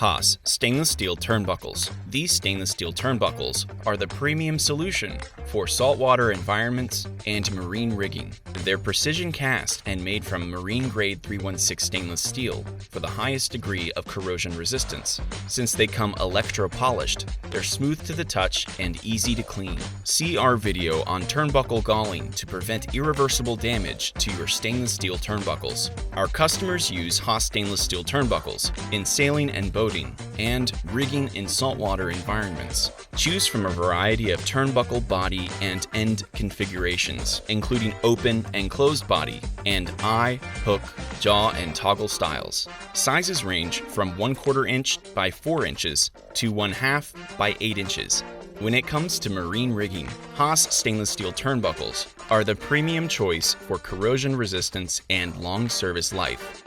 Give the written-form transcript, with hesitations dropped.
HAAS stainless steel turnbuckles. These stainless steel turnbuckles are the premium solution for saltwater environments and marine rigging. They're precision cast and made from marine-grade 316 stainless steel for the highest degree of corrosion resistance. Since they come electro-polished, they're smooth to the touch and easy to clean. See our video on turnbuckle galling to prevent irreversible damage to your stainless steel turnbuckles. Our customers use HAAS stainless steel turnbuckles in sailing and boating and rigging in saltwater environments. Choose from a variety of turnbuckle body and end configurations, including open and closed body, and eye, hook, jaw, and toggle styles. Sizes range from 1/4 inch by 4 inches to 1/2 by 8 inches. When it comes to marine rigging, HAAS stainless steel turnbuckles are the premium choice for corrosion resistance and long service life.